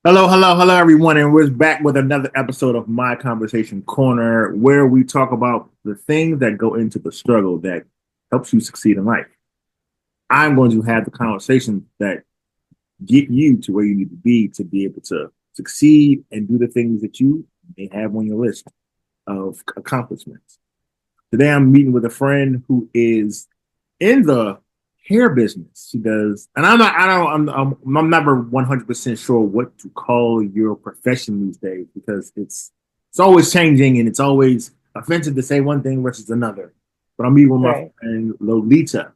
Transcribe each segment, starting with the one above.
Hello, everyone, and we're back with another episode of My Conversation Corner, where we talk about the things that go into the struggle that helps you succeed in life. I'm going to have the conversations that get you to where you need to be able to succeed and do the things that you may have on your list of accomplishments. Today, I'm meeting with a friend who is in the hair business. She does, and I'm not. I don't. I'm never 100% sure what to call your profession these days because it's always changing and it's always offensive to say one thing versus another. But I'm meeting with my Right. friend Lolita.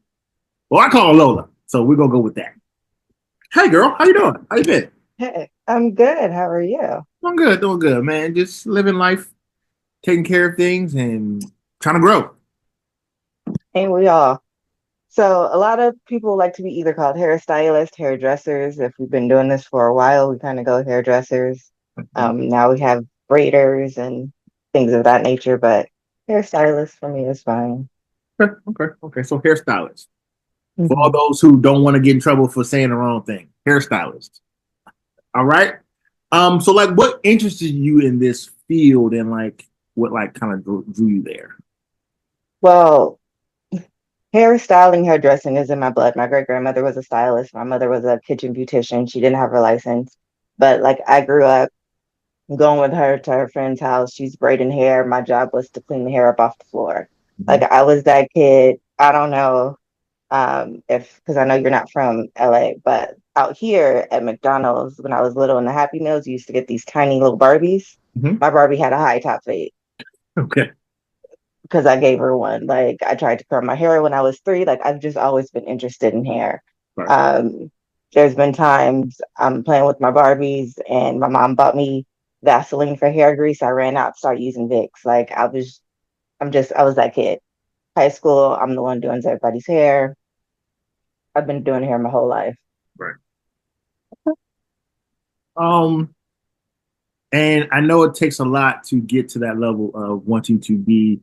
Well, I call her Lola, so we're gonna go with that. Hey, girl, how you doing? How you been? Hey, I'm good. How are you? Doing good, man. Just living life, taking care of things, and trying to grow. Ain't we all? So a lot of people like to be either called hairstylists, hairdressers. If we've been doing this for a while, we kind of go hairdressers. Now we have braiders and things of that nature, but hairstylist for me is fine. Okay. So hairstylist. For all hmm those who don't want to get in trouble for saying the wrong thing, hairstylist. All right. So like what interested you in this field and like what like kind of drew you there? Well, hairstyling, hairdressing is in my blood. My great grandmother was a stylist. My mother was a kitchen beautician. She didn't have her license, but like I grew up going with her to her friend's house. She's braiding hair. My job was to clean the hair up off the floor. Like Mhm. I was that kid. I don't know if because I know you're not from LA, but out here at McDonald's when I was little in the Happy Meals, you used to get these tiny little Barbies. Mhm. My Barbie had a high top fade Okay. because I gave her one. Like I tried to curl my hair when I was 3. Like I've just always been interested in hair. Right. Um, there's been times I'm playing with my Barbies and my mom bought me Vaseline for hair grease. I ran out, started using Vicks. Like I was that kid. High school, I'm the one doing everybody's hair. I've been doing hair my whole life. Right. Um, and I know it takes a lot to get to that level of wanting to be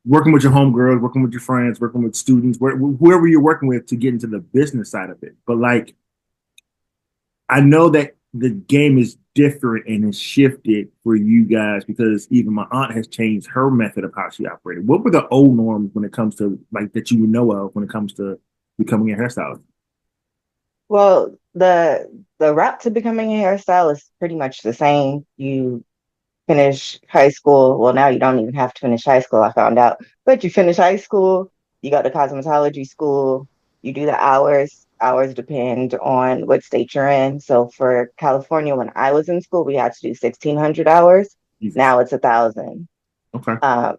working with your homegirls, working with your friends, working with students, whoever you're working with to get into the business side of it. But like I know that the game is different and has shifted for you guys because even my aunt has changed her method of how she operated. What were the old norms when it comes to like that you know of when it comes to becoming a hairstylist? Well, the route to becoming a hairstylist is pretty much the same. You finish high school. Well, now you don't even have to finish high school, I found out. But you finish high school, you go to cosmetology school, you do the hours. Hours depend on what state you're in. So for California, when I was in school, we had to do 1,600 hours. Jesus. Now it's 1,000. Okay. Uh,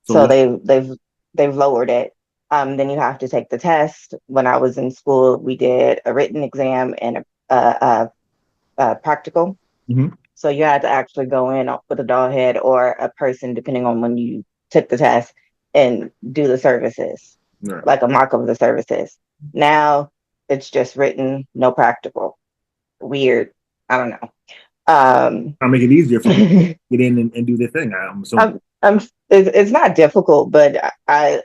So so they've lowered it. Then you have to take the test. When I was in school, we did a written exam and a practical. mhm. So you had to actually go in with a doll head or a person, depending on when you took the test, and do the services, Right. like a mock of the services. Now it's just written, no practical. Weird. I don't know. Um, I'll make it easier for people to get in and do their thing. I'm assuming. I'm it's not difficult, but I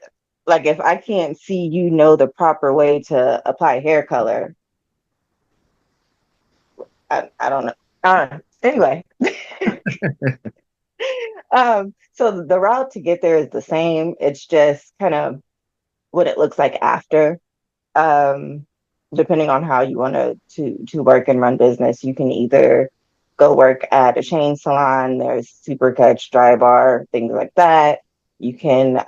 like if I can't see you know the proper way to apply hair color, I don't know. Anyway, so the route to get there is the same. It's just kind of what it looks like after. Um, depending on how you want to work and run business, you can either go work at a chain salon. There's Supercuts, Dry Bar, things like that. You can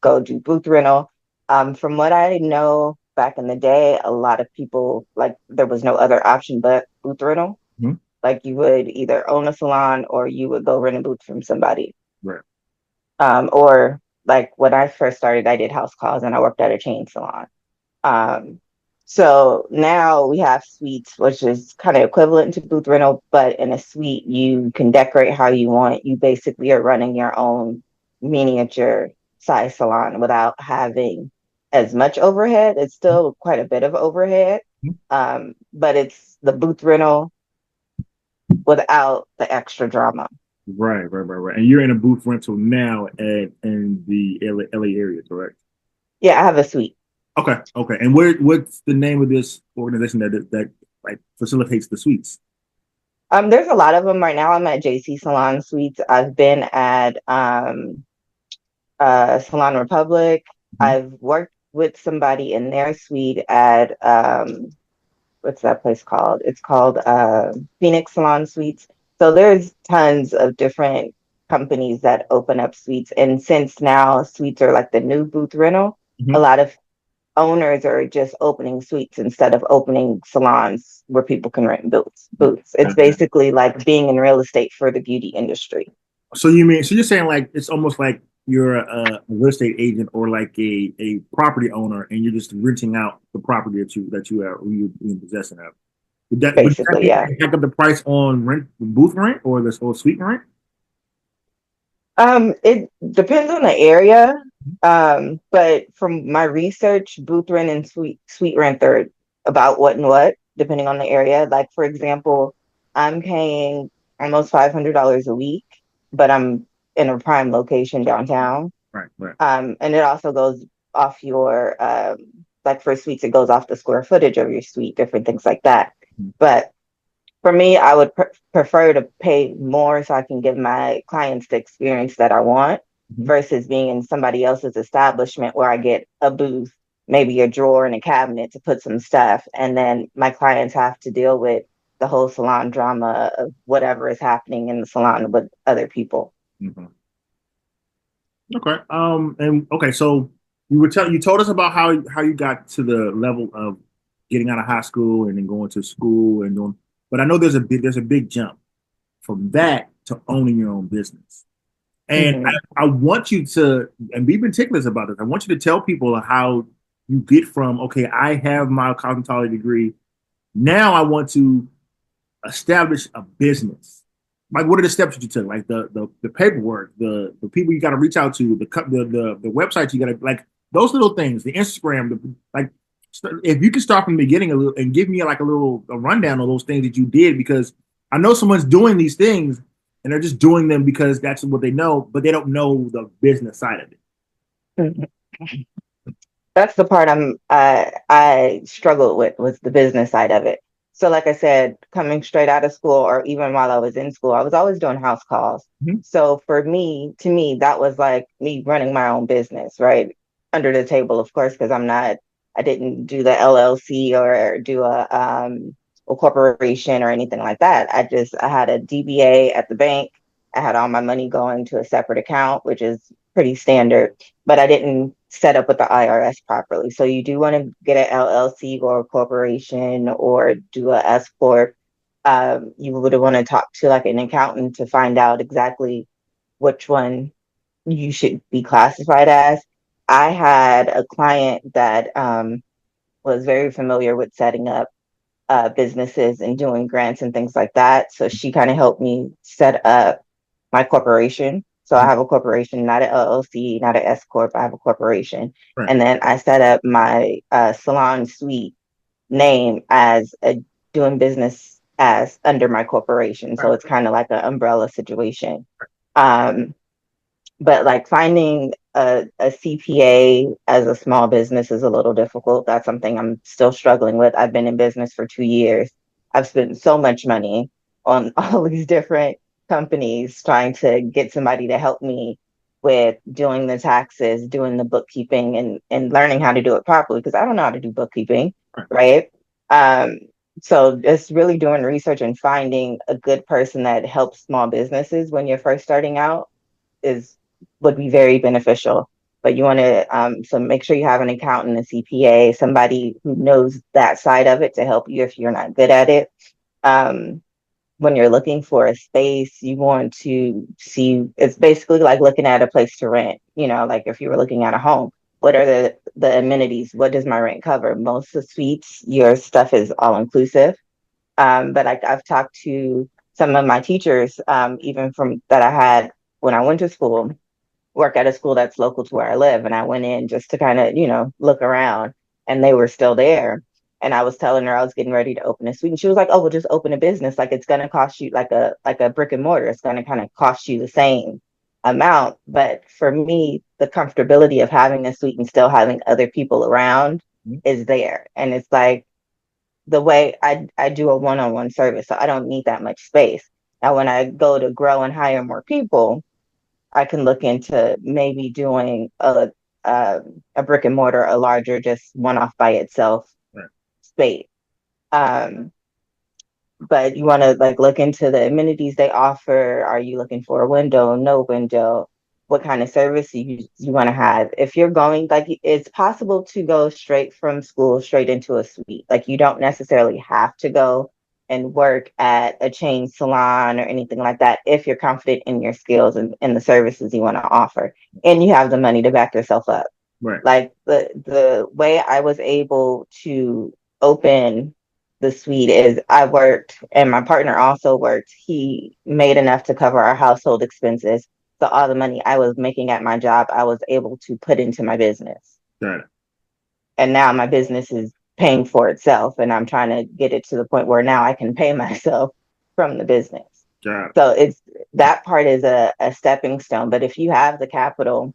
go do booth rental. From what I know back in the day, a lot of people like there was no other option but booth rental. Mhm. Like you would either own a salon or you would go rent a booth from somebody. Right. Or like when I first started, I did house calls and I worked at a chain salon. Um, so now we have suites, which is kind of equivalent to booth rental, but in a suite, you can decorate how you want. You basically are running your own miniature size salon without having as much overhead. It's still quite a bit of overhead, Mhm. but it's the booth rental without the extra drama. Right. And you're in a booth rental now at in the LA area, correct? Yeah, I have a suite. Okay. And what's the name of this organization that like facilitates the suites? There's a lot of them right now. I'm at JC Salon Suites. I've been at Salon Republic. Mhm. I've worked with somebody in their suite at what's that place called? It's called Phoenix Salon Suites. So there's tons of different companies that open up suites. And since now suites are like the new booth rental, a Mhm. lot of owners are just opening suites instead of opening salons where people can rent booths. It's Okay. basically like being in real estate for the beauty industry. So you're saying like it's almost like you're a real estate agent or like a property owner, and you're just renting out the property that you are you in possession of. Would that Basically, be yeah. jack up the price on rent, booth rent, or this or suite rent? It depends on the area. But from my research, booth rent and suite rent are about what and what, depending on the area. Like for example, I'm paying almost $500 a week, but I'm in a prime location downtown. Right, right. And it also goes off your like for suites, it goes off the square footage of your suite, different things like that. Mhm. But for me, I would prefer to pay more so I can give my clients the experience that I want Mhm. versus being in somebody else's establishment where I get a booth, maybe a drawer and a cabinet to put some stuff. And then my clients have to deal with the whole salon drama of whatever is happening in the salon with other people. Mhm. Okay. And okay, so you told us about how you got to the level of getting out of high school and then going to school and doing, but I know there's a big jump from that to owning your own business. And Mm-hmm. I want you to, and be meticulous about this. I want you to tell people how you get from, okay, I have my cosmetology degree. Now I want to establish a business. Like, what are the steps that you took? Like the paperwork, the people you got to reach out to, the websites you got to like those little things, the Instagram, like if you can start from the beginning a little and give me like a rundown of those things that you did, because I know someone's doing these things and they're just doing them because that's what they know, but they don't know the business side of it. Mm-hmm. That's the part I struggled with was the business side of it. So like I said, coming straight out of school or even while I was in school, I was always doing house calls. Mhm. So for me, to me, that was like me running my own business, right? Under the table, of course, because I didn't do the LLC or do a corporation or anything like that. I had a DBA at the bank. I had all my money going to a separate account, which is pretty standard, but I didn't set up with the IRS properly. So you do want to get an LLC or a corporation or do a S corp. You would want to talk to like an accountant to find out exactly which one you should be classified as. I had a client that was very familiar with setting up businesses and doing grants and things like that. So she kind of helped me set up my corporation. So I have a corporation, not an LLC, not an S corp. I have a corporation, Right. and then I set up my salon suite name as a doing business as under my corporation. So Right. it's kind of like an umbrella situation. Um, but like finding a CPA as a small business is a little difficult. That's something I'm still struggling with. I've been in business for 2 years. I've spent so much money on all these different companies trying to get somebody to help me with doing the taxes, doing the bookkeeping, and learning how to do it properly because I don't know how to do bookkeeping, Right. right? Um, so just really doing research and finding a good person that helps small businesses when you're first starting out is would be very beneficial. But you want to so make sure you have an accountant, a CPA, somebody who knows that side of it to help you if you're not good at it. Um, when you're looking for a space, you want to see it's basically like looking at a place to rent. You know, like if you were looking at a home, what are the amenities? What does my rent cover? Most of the suites, your stuff is all inclusive. But I've talked to some of my teachers, even from that I had when I went to school, work at a school that's local to where I live. And I went in just to kind of, look around and they were still there. And I was telling her I was getting ready to open a suite. And she was like, oh, well, just open a business. Like it's gonna cost you like a brick and mortar. It's gonna kind of cost you the same amount. But for me, the comfortability of having a suite and still having other people around Mhm. is there. And it's like the way I do a one-on-one service, so I don't need that much space. Now, when I go to grow and hire more people, I can look into maybe doing a brick and mortar, a larger, just one off by itself Right. space. Um, but you want to like look into the amenities they offer. Are you looking for a window, no window? What kind of service you want to have? If you're going, like, it's possible to go straight from school straight into a suite. Like, you don't necessarily have to go and work at a chain salon or anything like that if you're confident in your skills and the services you want to offer, and you have the money to back yourself up. Right. Like, the way I was able to open the suite is I worked and my partner also worked. He made enough to cover our household expenses. So all the money I was making at my job, I was able to put into my business. Got it. And now my business is paying for itself. And I'm trying to get it to the point where now I can pay myself from the business. Got it. So it's that part is a stepping stone. But if you have the capital,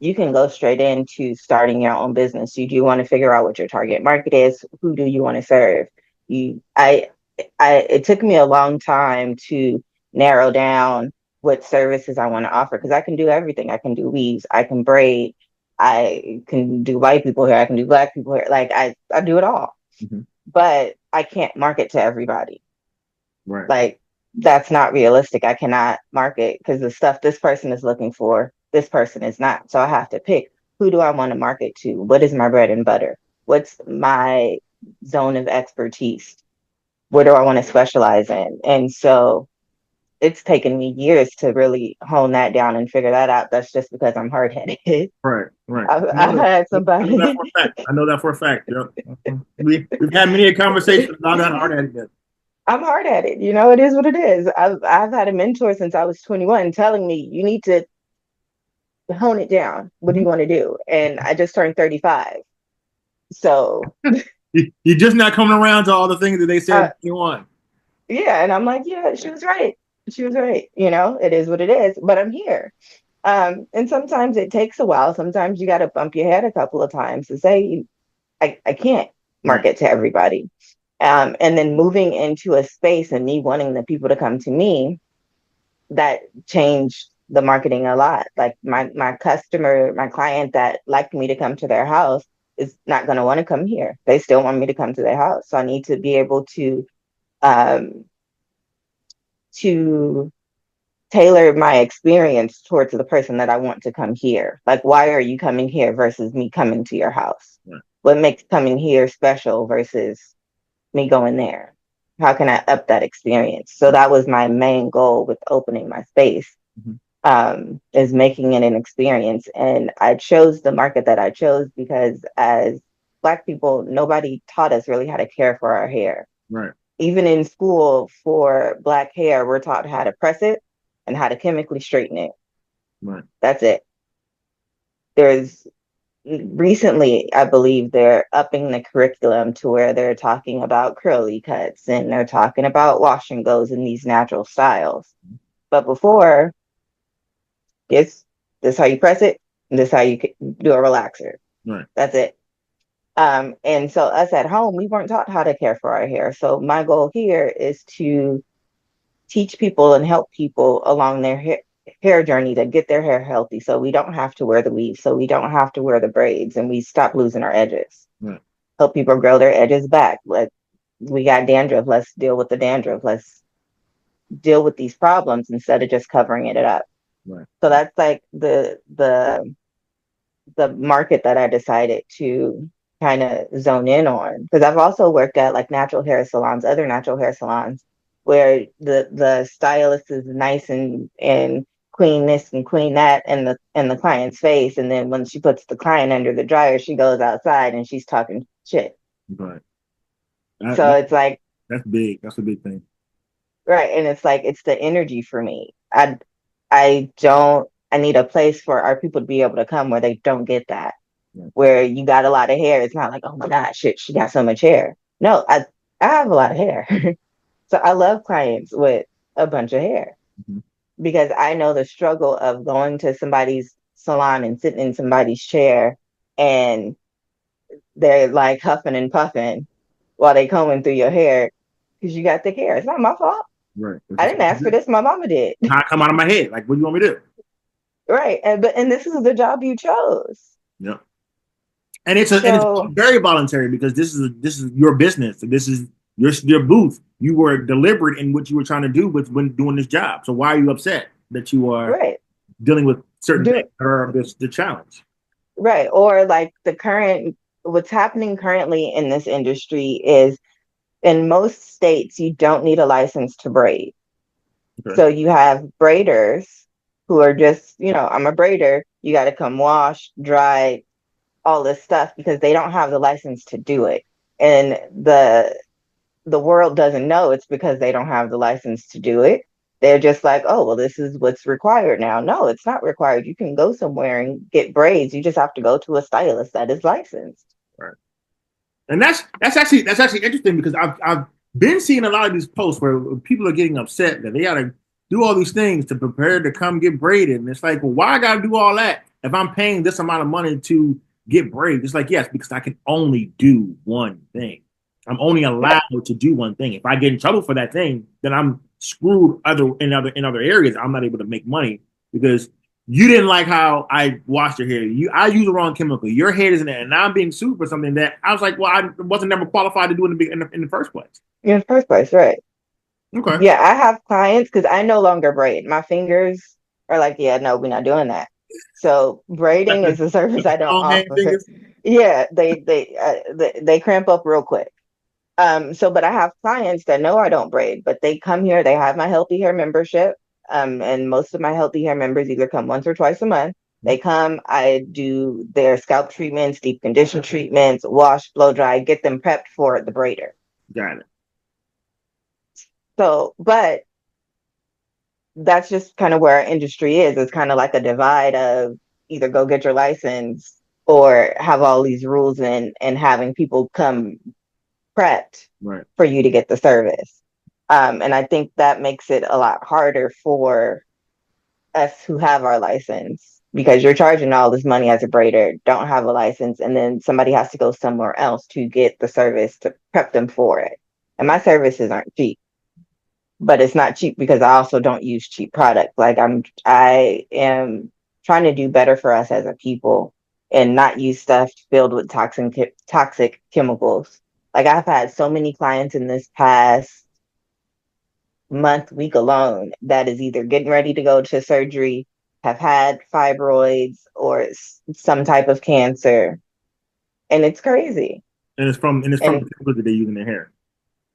you can go straight into starting your own business. You do want to figure out what your target market is. Who do you want to serve? It took me a long time to narrow down what services I want to offer, because I can do everything. I can do weaves, I can braid, I can do white people hair, I can do black people hair. Like, I do it all. Mm-hmm. But I can't market to everybody. Right. Like, that's not realistic. I cannot market because the stuff this person is looking for, this person is not. So I have to pick, who do I want to market to? What is my bread and butter? What's my zone of expertise? What do I want to specialize in? And so it's taken me years to really hone that down and figure that out. That's just because I'm hard headed. Right. Right. I've had I know that somebody. for a fact. I know that for a fact. Yep. We've had many conversations about that hard-headedness. I'm hard at it. You know, it is what it is. I've had a mentor since I was 21 telling me, you need to hone it down. What do Mm-hmm. you want to do? And I just turned 35. So You're just not coming around to all the things that they uh, said you want. yeah, and I'm like, yeah, she was right. She was right. You know, it is what it is, but I'm here. And sometimes it takes a while. Sometimes you got to bump your head a couple of times to say, I can't Right. market to everybody. And then moving into a space and me wanting the people to come to me, that changed the marketing a lot. Like, my customer, my client that liked me to come to their house is not going to want to come here. They still want me to come to their house. So I need to be able um, to tailor my experience towards the person that I want to come here. Like, why are you coming here versus me coming to your house? Right. What makes coming here special versus me going there? How can I up that experience? So that was my main goal with opening my space, is making it an experience. And I chose the market that I chose because as Black people, nobody taught us really how to care for our hair. Right. Even in school for Black hair, we're taught how to press it and how to chemically straighten it. Right. That's it. There's recently, I believe they're upping the curriculum to where they're talking about curly cuts and they're talking about wash and goes in these natural styles. But before, it's this how you press it, and this how you do a relaxer. Right. That's it. And so us at home, we weren't taught how to care for our hair. So my goal here is to teach people and help people along their hair journey to get their hair healthy, so we don't have to wear the weave, so we don't have to wear the braids, and we stop losing our edges. Right. Help people grow their edges back. We got dandruff, let's deal with the dandruff. Let's deal with these problems instead of just covering it up. Right. So that's like the market that I decided to kind of zone in on, because I've also worked at like natural hair salons, other natural hair salons, where the stylist is nice and clean this and clean that in the client's face, and then when she puts the client under the dryer, she goes outside and she's talking shit. Right. So it's like, that's big. That's a big thing. right, and it's like, it's the energy for me. I need a place for our people to be able to come where they don't get that. Yeah. Where you got a lot of hair, it's not like, oh my God, shit, she got so much hair. No, I have a lot of hair. So I love clients with a bunch of hair, because I know the struggle of going to somebody's salon and sitting in somebody's chair and they're like huffing and puffing while they combing through your hair because you got thick hair. It's not my fault. Right. I didn't ask for this. My mama did. How it come out of my head? Like, what do you want me to do? Right. And this is the job you chose. Yeah. And it's So very voluntary because this is your business. This is your booth. You were deliberate in what you were trying to do with when doing this job. So why are you upset that you are right. dealing with certain Do things that are the challenge? right. Or like what's happening currently in this industry is in most states you don't need a license to braid. Okay. So you have braiders who are just, I'm a braider. You got to come wash, dry, all this stuff because they don't have the license to do it. And the world doesn't know it's because they don't have the license to do it. They're just like, oh, well, this is what's required now. No, it's not required. You can go somewhere and get braids. You just have to go to a stylist that is licensed. Right. And that's actually interesting because I've been seeing a lot of these posts where people are getting upset that they gotta do all these things to prepare to come get braided. And it's like, well, why I gotta do all that if I'm paying this amount of money to get braided? It's like, yes, because I can only do one thing. I'm only allowed to do one thing. If I get in trouble for that thing, then I'm screwed other areas. I'm not able to make money because you didn't like how I washed your hair. I use the wrong chemical. Your head is in there, and now I'm being sued for something that I was like, well, I wasn't never qualified to do in the first place. In the first place, right? Okay. Yeah, I have clients because I no longer braid. My fingers are like, yeah, no, we're not doing that. So braiding is a service I don't Long hand offer. fingers. Yeah, they cramp up real quick. But I have clients that know I don't braid, but they come here, they have my healthy hair membership. And most of my healthy hair members either come once or twice a month. They come, I do their scalp treatments, deep condition treatments, wash, blow dry, get them prepped for the braider. Got it. So, but that's just kind of where our industry is. It's kind of like a divide of either go get your license or have all these rules and having people come prepped Right. for you to get the service. And I think that makes it a lot harder for us who have our license because you're charging all this money as a braider, don't have a license, and then somebody has to go somewhere else to get the service to prep them for it. And my services aren't cheap, but it's not cheap because I also don't use cheap products. Like I am trying to do better for us as a people and not use stuff filled with toxic chemicals. Like I've had so many clients in this past month, week alone that is either getting ready to go to surgery, have had fibroids or some type of cancer. And it's crazy. And it's from And the chemicals that they use in their hair.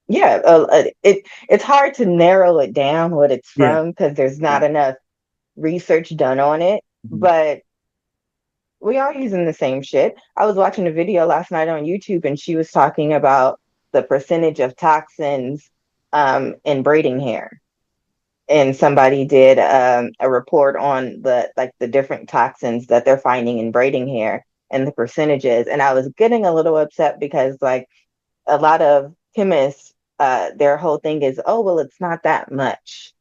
yeah, it's hard to narrow it down what it's Yeah. from because there's Yeah. not enough research done on it. Mhm. But we are using the same shit. I was watching a video last night on YouTube and she was talking about the percentage of toxins in braiding hair. And somebody did a report on the different toxins that they're finding in braiding hair and the percentages. And I was getting a little upset because like a lot of chemists, their whole thing is, oh, well, it's not that much.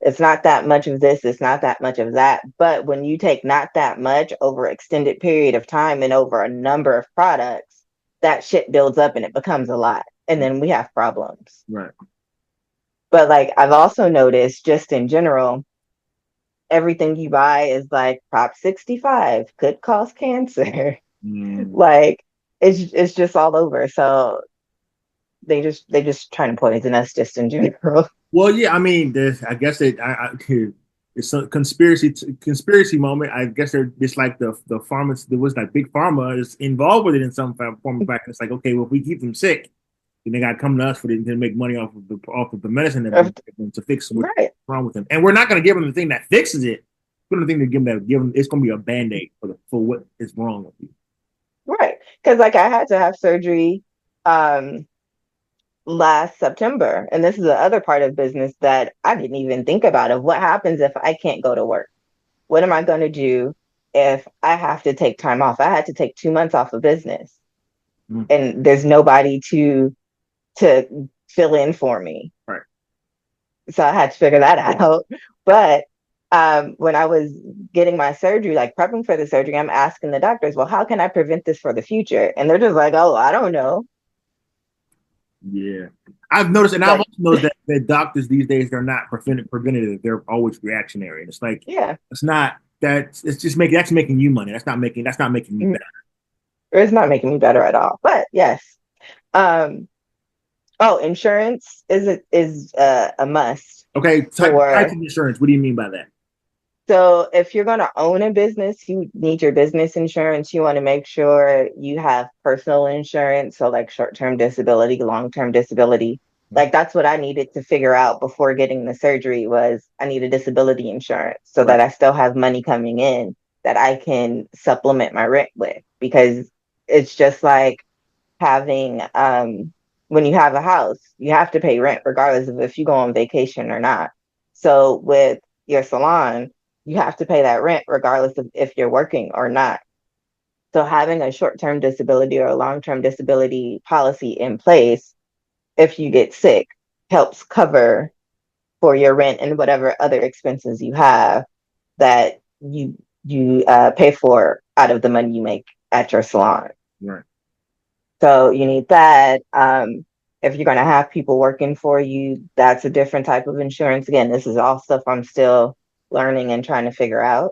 It's not that much of this, it's not that much of that. But when you take not that much over an extended period of time and over a number of products, that shit builds up and it becomes a lot. And then we have problems. Right. But like I've also noticed just in general, everything you buy is like Prop 65 could cause cancer. Mm. Like it's just all over. So they just trying to poison us just in general. Well, yeah. I mean, I guess it's a conspiracy moment. I guess they're just like the pharma. There was like big pharma is involved with it in some form of fact. It's like, okay, well, if we keep them sick, then they got to come to us for to make money off of the medicine that we give them to fix what's Right. wrong with them. And we're not going to give them the thing that fixes it. We're going to think to give them. It's going to be a band-aid for what is wrong with you. Right. Because like I had to have surgery um last September. And this is the other part of business that I didn't even think about of what happens if I can't go to work? What am I going to do if I have to take time off? I had to take 2 months off of business Mm. and there's nobody to fill in for me. Right. So I had to figure that out. But when I was getting my surgery, like prepping for the surgery, I'm asking the doctors, well, how can I prevent this for the future? And they're just like, oh, I don't know. Yeah, I've noticed, and I've Like, also noticed that doctors these days they're not preventative; they're always reactionary. And it's like yeah, it's not that it's just making that's making you money. That's not making me mm, better. it's not making me better at all. But yes. Um, oh, insurance is a must Okay, types for. of insurance. What do you mean by that? So if you're going to own a business, you need your business insurance. You want to make sure you have personal insurance, so like short-term disability, long-term disability. Like that's what I needed to figure out before getting the surgery was I need a disability insurance so Right. that I still have money coming in that I can supplement my rent with because it's just like having when you have a house, you have to pay rent regardless of if you go on vacation or not. So with your salon, you have to pay that rent regardless of if you're working or not. So having a short-term disability or a long-term disability policy in place if you get sick helps cover for your rent and whatever other expenses you have that you pay for out of the money you make at your salon. Right. So you need that. If you're going to have people working for you, that's a different type of insurance. Again, this is all stuff I'm still learning and trying to figure out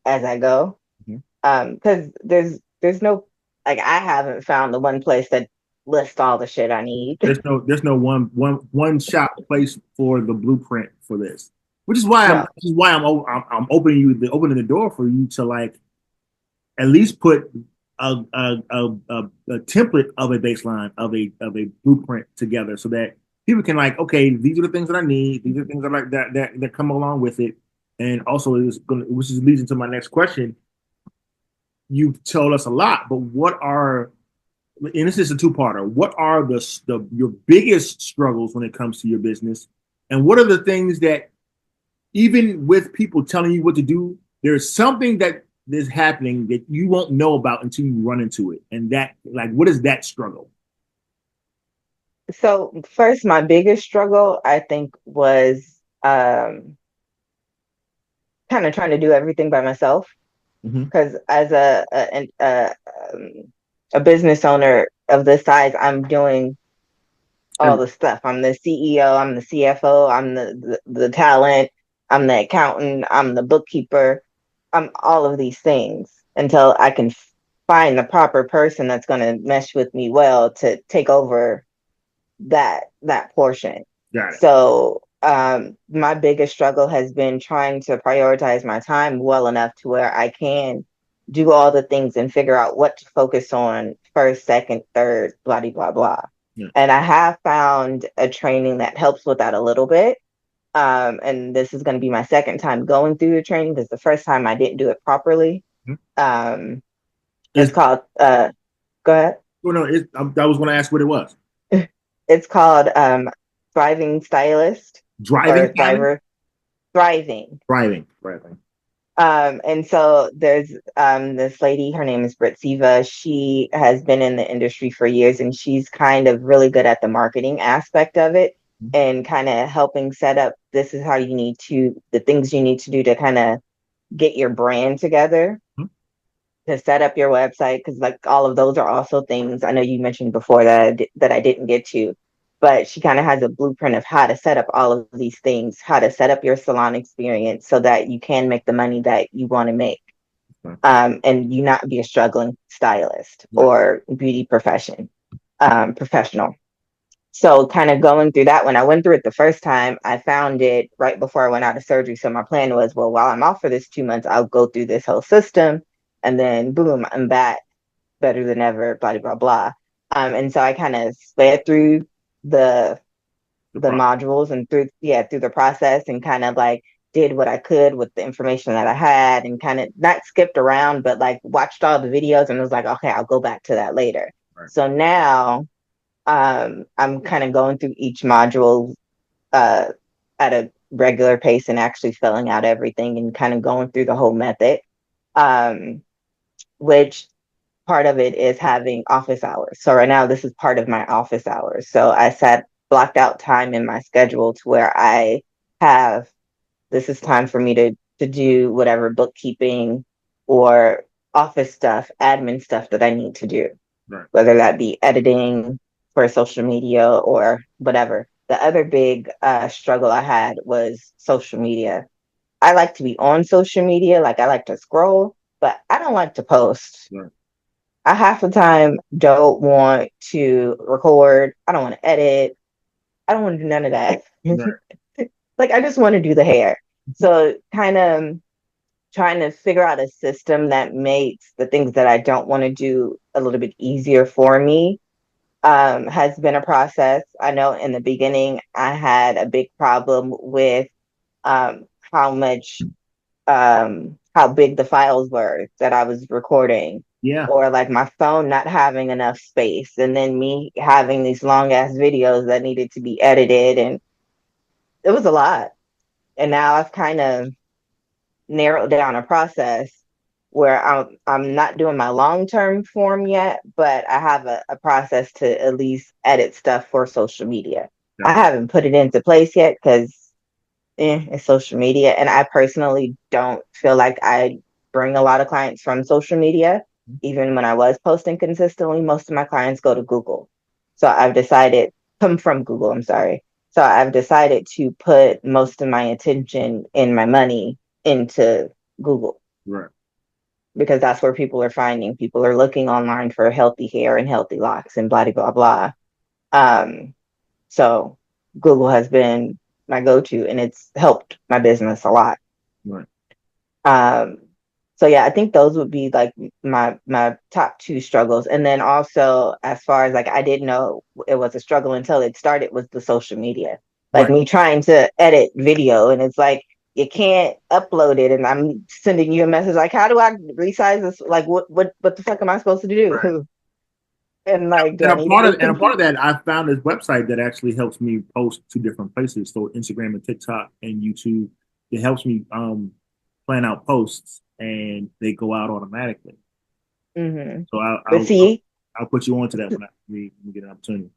as I go. Mhm. Because there's no like I haven't found the one place that lists all the shit I need. There's no one shop place for the blueprint for this, which is why No. I'm opening the door for you to like at least put a template of a baseline of a blueprint together so that people can like, okay, these are the things that I need. These are the things that like that come along with it. And also, which is leads into my next question. You've told us a lot, but what are and this is a two-parter. What are the your biggest struggles when it comes to your business, and what are the things that even with people telling you what to do, there's something that is happening that you won't know about until you run into it. And that, like, what is that struggle? So first, my biggest struggle I think was kind of trying to do everything by myself. Mm-hmm. Because as a business owner of this size, I'm doing all the stuff. I'm the CEO, I'm the CFO, I'm the talent, I'm the accountant, I'm the bookkeeper, I'm all of these things until I can find the proper person that's going to mesh with me well to take over that portion. Got it. So my biggest struggle has been trying to prioritize my time well enough to where I can do all the things and figure out what to focus on first, second, third, blah blah blah. Yeah. And I have found a training that helps with that a little bit. And this is going to be my second time going through the training because the first time I didn't do it properly. Mhm. It's Is called go ahead. well, no, I was going to ask what it was. It's called Thriving Stylist Driving or talent, Thriving. driving. And so there's this lady, her name is Britt Siva. She has been in the industry for years and she's kind of really good at the marketing aspect of it Mhm. and kind of helping set up this is how you need to, the things you need to do to kind of get your brand together, to set up your website. Cause like all of those are also things I know you mentioned before that I didn't get to, but she kind of has a blueprint of how to set up all of these things, how to set up your salon experience so that you can make the money that you want to make. Okay. And you not be a struggling stylist Right. or beauty professional. So kind of going through that, when I went through it the first time, I found it right before I went out of surgery. So my plan was, well, while I'm off for this 2 months, I'll go through this whole system and then boom, I'm back better than ever, blah, blah, blah. And so I kind of sped through the The the problem. modules and through the process and kind of like did what I could with the information that I had and kind of not skipped around, but like watched all the videos and was like, okay, I'll go back to that later. Right. So now I'm kind of going through each module uh, at a regular pace and actually filling out everything and kind of going through the whole method. Um, which part of it is having office hours. So right now, this is part of my office hours. So I set blocked out time in my schedule to where I have this is time for me to do whatever bookkeeping or office stuff, admin stuff that I need to do, Right. whether that be editing, for social media or whatever. The other big struggle I had was social media. I like to be on social media, like I like to scroll, but I don't like to post. Right. I half the time don't want to record. I don't want to edit. I don't want to do none of that. Right. Like I just want to do the hair. So kind of trying to figure out a system that makes the things that I don't want to do a little bit easier for me has been a process. I know in the beginning I had a big problem with how much how big the files were that I was recording, Yeah. or like my phone not having enough space, and then me having these long ass videos that needed to be edited, and it was a lot. And now I've kind of narrowed down a process where I'm not doing my long term form yet, but I have a process to at least edit stuff for social media. I Gotcha. haven't put it into place yet because it's social media, and I personally don't feel like I bring a lot of clients from social media. Even when I was posting consistently, most of my clients go to Google. So I've decided come from Google. I'm sorry. So I've decided to put most of my attention and my money into Google Right. because that's where people are finding. People are looking online for healthy hair and healthy locks and blah blah blah. Um, so Google has been my go-to, and it's helped my business a lot. Right. Um, so yeah, I think those would be like my top two struggles. And then also, as far as like I didn't know it was a struggle until it started, was the social media. Like Right. me trying to edit video, and it's like you can't upload it, and I'm sending you a message like, how do I resize this? Like what the fuck am I supposed to Right. do? And like, do And I a need a part of new and a part computer? of that, I found this website that actually helps me post to different places. So Instagram and TikTok and YouTube. It helps me plan out posts, and they go out automatically. Mm-hmm. So But see, I'll put you onto that when we get an opportunity.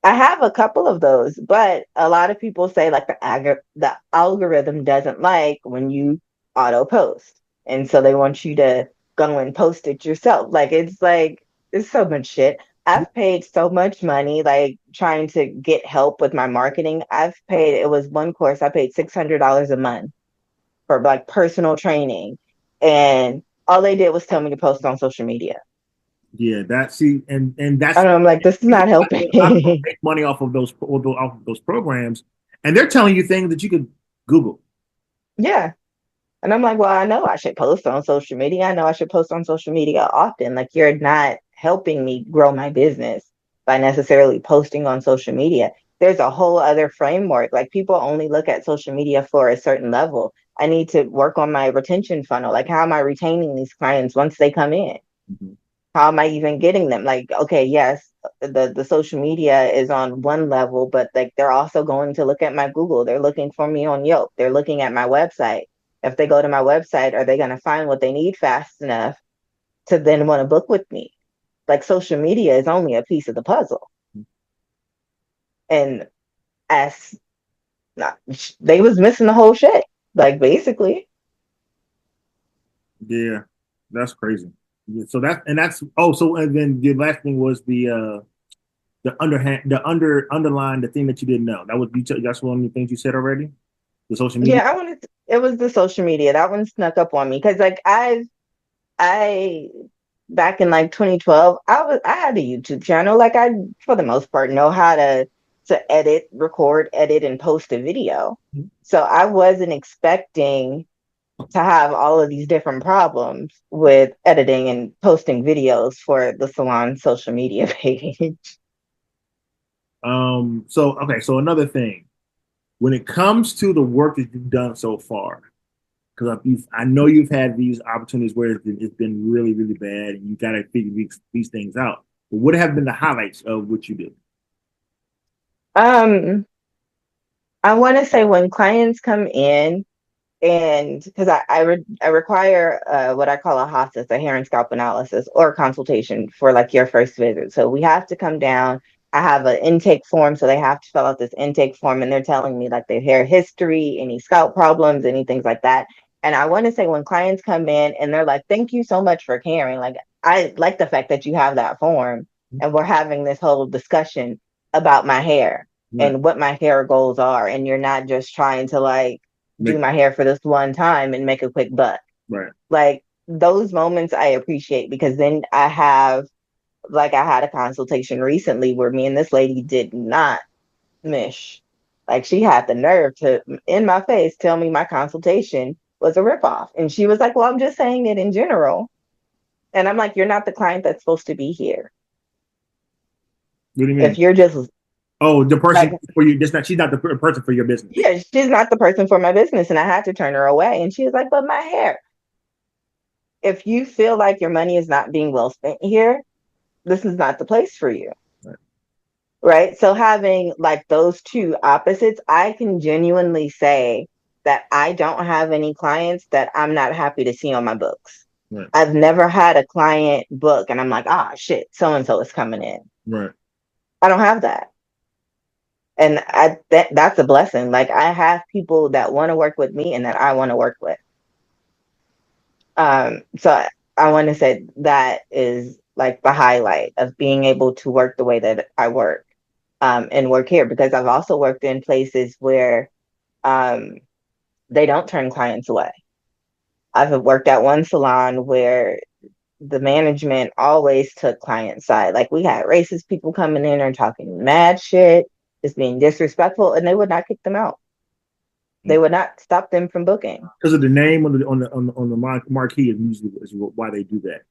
I have a couple of those, but a lot of people say like the algorithm doesn't like when you auto post, and so they want you to go and post it yourself. Like it's so much shit. I've paid so much money like trying to get help with my marketing. It was one course I paid $600 a month for like personal training, and all they did was tell me to post on social media. Yeah, that see, and that's And I'm like, this is not a lot of people helping. make money off of those programs, and they're telling you things that you could Google. Yeah. And I'm like, well, I know I should post on social media. I know I should post on social media often. Like, you're not helping me grow my business by necessarily posting on social media. There's a whole other framework. Like, people only look at social media for a certain level. I need to work on my retention funnel. Like, how am I retaining these clients once they come in? Mhm. How am I even getting them? Like, okay, yes, the social media is on one level, but like they're also going to look at my Google. They're looking for me on Yelp. They're looking at my website. If they go to my website, are they going to find what they need fast enough to then want to book with me? Like, social media is only a piece of the puzzle. And as not, they was missing the whole shit. Like, basically. Yeah, that's crazy. Yeah, so that's so and then the last thing was the underhand the underline the thing that you didn't know. That's one of the things you said already. The social media. Yeah, it was the social media. That one snuck up on me because like I back in like 2012, I had a YouTube channel. Like, I for the most part know how to edit, record, edit, and post a video. So I wasn't expecting to have all of these different problems with editing and posting videos for the salon social media page. So okay, so another thing when it comes to the work that you've done so far, because I know you've had these opportunities where it's been really, really bad, and you got to figure these things out. But what have been the highlights of what you did? Um, I want to say when clients come in, and because I require what I call a HACCP, a hair and scalp analysis or consultation for like your first visit. So we have to come down. I have an intake form, so they have to fill out this intake form, and they're telling me like their hair history, any scalp problems, any things like that. And I want to say when clients come in and they're like, "Thank you so much for caring." Like, I like the fact that you have that form, and we're having this whole discussion about my hair Right. and what my hair goals are, and you're not just trying to like do Make, my hair for this one time and make a quick buck. right. Like those moments I appreciate, because then I have, like, I had a consultation recently where me and this lady did not mesh. Like she had the nerve to in my face tell me my consultation was a ripoff. And she was like, well, I'm just saying it in general. And I'm like, you're not the client that's supposed to be here. What do you If mean? you're just Oh, the person like, for you. That's not. She's not the person for your business. yeah, she's not the person for my business. And I had to turn her away. And she was like, but my hair. If you feel like your money is not being well spent here, this is not the place for you. Right. Right. So having like those two opposites, I can genuinely say that I don't have any clients that I'm not happy to see on my books. Right. I've never had a client book and I'm like, ah, shit, so and so is coming in. Right. I don't have that. And that's a blessing. Like I have people that want to work with me and that I want to work with. So I want to say that is like the highlight of being able to work the way that I work, and work here, because I've also worked in places where um, they don't turn clients away. I've worked at one salon where the management always took client side. Like we had racist people coming in and talking mad shit, just being disrespectful, and they would not kick them out. They would not stop them from booking. Because of the name on the marquee is usually is why they do that.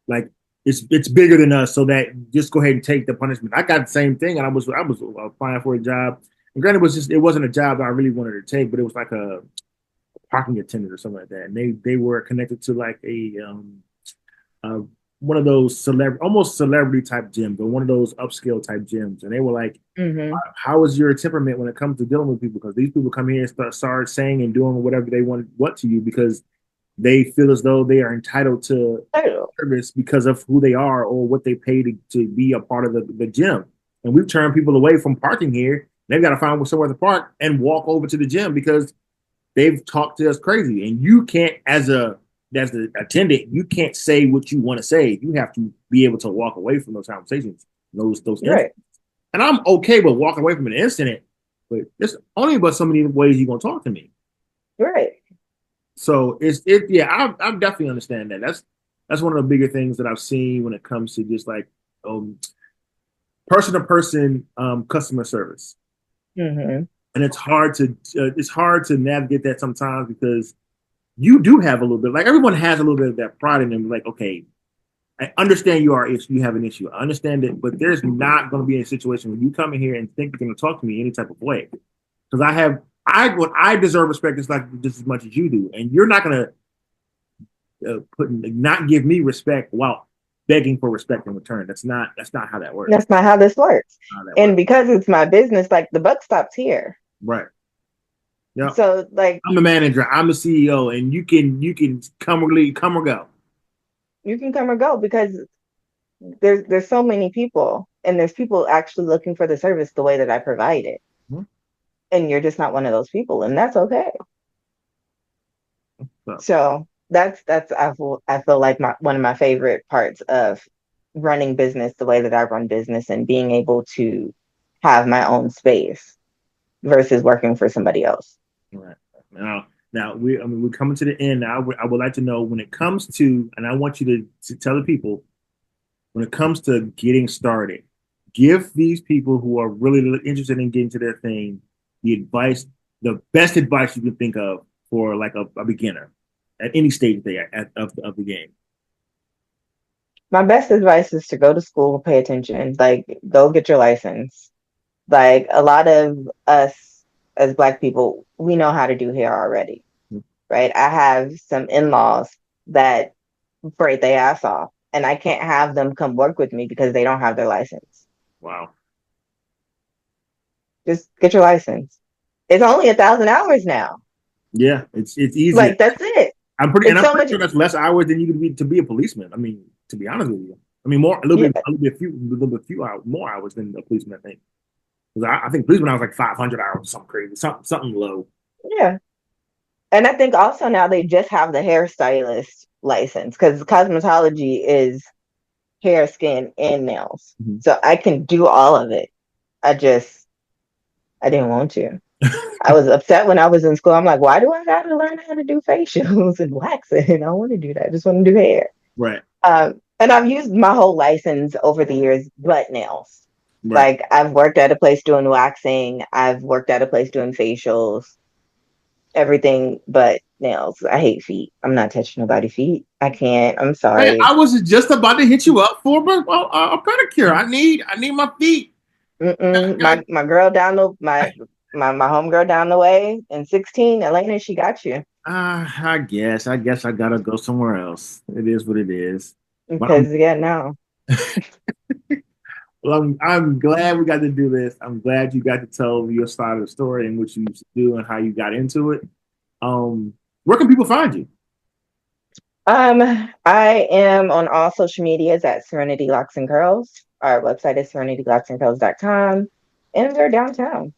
Like it's bigger than us, so that just go ahead and take the punishment. I got the same thing, and I was applying for a job, and granted, it wasn't a job that I really wanted to take, but it was like a parking attendant or something like that, and they were connected to like uh, one of those almost celebrity type gyms, or one of those upscale type gyms, and they were like, Mm-hmm. how is your temperament when it comes to dealing with people? Because these people come here and start saying and doing whatever they want to you because they feel as though they are entitled to service because of who they are or what they pay to be a part of the gym. And we've turned people away from parking here. They've got to find somewhere to park and walk over to the gym because they've talked to us crazy. And you can't, as the attendant, you can't say what you want to say. You have to be able to walk away from those conversations, those Right. and I'm okay with walking away from an incident, but there's only but so many ways you're gonna talk to me. Right. So I definitely understand that. That's one of the bigger things that I've seen when it comes to just like person to person customer service. Mm-hmm. And it's hard to navigate that sometimes because you do have a little bit, like everyone has a little bit of that pride in them. Like, okay, I understand you have an issue. I understand it, but there's not going to be a situation where you come in here and think you're going to talk to me any type of way. Because I deserve respect just as much as you do, and you're not going to not give me respect while begging for respect in return. That's not how that works. That's not how this works. And Works. because it's my business, like the buck stops here. Right. Yeah. So like I'm the manager, I'm the CEO, and you can come or go. you can come or go because there's so many people, and there's people actually looking for the service the way that I provide it. Mm-hmm. And you're just not one of those people, and that's okay. So that's I feel like one of my favorite parts of running business the way that I run business, and being able to have my own space versus working for somebody else. Right. Now we're coming to the end. Now I would like to know when it comes to, and I want you to tell the people when it comes to getting started, give these people who are really interested in getting to their thing the best advice you can think of for like a beginner at any stage of the game. My best advice is to go to school, pay attention, like go get your license. Like a lot of us as Black people, we know how to do hair already, right? I have some in-laws that braid their ass off, and I can't have them come work with me because they don't have their license. Wow. Just get your license. It's only 1,000 hours now. Yeah, it's easy. Like that's it. I'm pretty sure that's less hours than you could to be a policeman. I mean, to be honest with you, I mean a little bit few hours, more hours than a policeman. I think because I think policeman hours like 500 hours, something crazy, something low. Yeah, and I think also now they just have the hairstylist license because cosmetology is hair, skin, and nails. Mhm. So I can do all of it. I just I didn't want to. I was upset when I was in school. I'm like, why do I gotta learn how to do facials and waxing? I don't want to do that. I just want to do hair. Right. And I've used my whole license over the years, but nails. Right. Like I've worked at a place doing waxing. I've worked at a place doing facials, everything but nails. I hate feet. I'm not touching nobody's feet. I can't. I'm Hey, sorry. I was just about to hit you up for a pedicure. I need my feet. Mm-mm. My girl down the my homegirl down the way in 16, Elena, she got you. I guess I gotta go somewhere else. It is what it is. But Because yeah, no. I'm glad we got to do this. I'm glad you got to tell your side of the story and what you used to do and how you got into it. Where can people find you? I am on all social medias at Serenity Locks and Curls. Our website is serenitylocksandcurls.com, and we're downtown.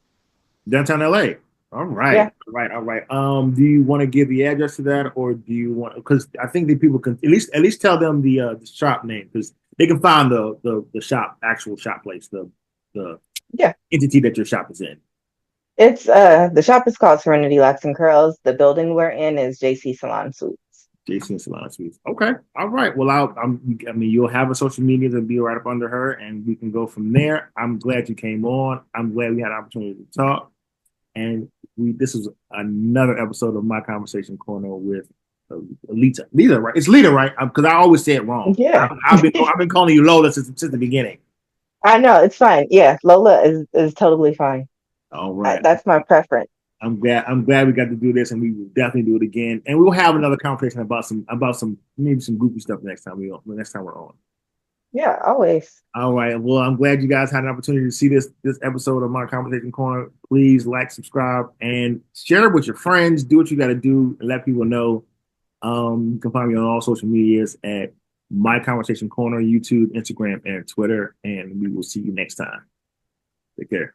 Downtown LA. All right, Yeah. all right, all right. Do you want to give the address to that, or do you want? Because I think the people can at least tell them the shop name because they can find the shop actual shop place the Yeah. entity that your shop is in. It's the shop is called Serenity Locks and Curls. The building we're in is JC Salon Suites. Jason Salon Suites. Okay, all right. Well, I mean, you'll have a social media to be right up under her, and we can go from there. I'm glad you came on. I'm glad we had an opportunity to talk. And this is another episode of my conversation corner with Lita. Lita, right? It's Lita, right? Because I always say it wrong. Yeah. I've been calling you Lola since the beginning. I know, it's fine. Yeah, Lola is totally fine. All right. That's my preference. I'm glad we got to do this, and we will definitely do it again. And we'll have another conversation about some maybe some goofy stuff next time we're on. Yeah, always. All right. Well, I'm glad you guys had an opportunity to see this episode of my conversation corner. Please like, subscribe, and share it with your friends. Do what you got to do and let people know. You can find me on all social medias at My Conversation Corner, YouTube, Instagram, and Twitter. And we will see you next time. Take care.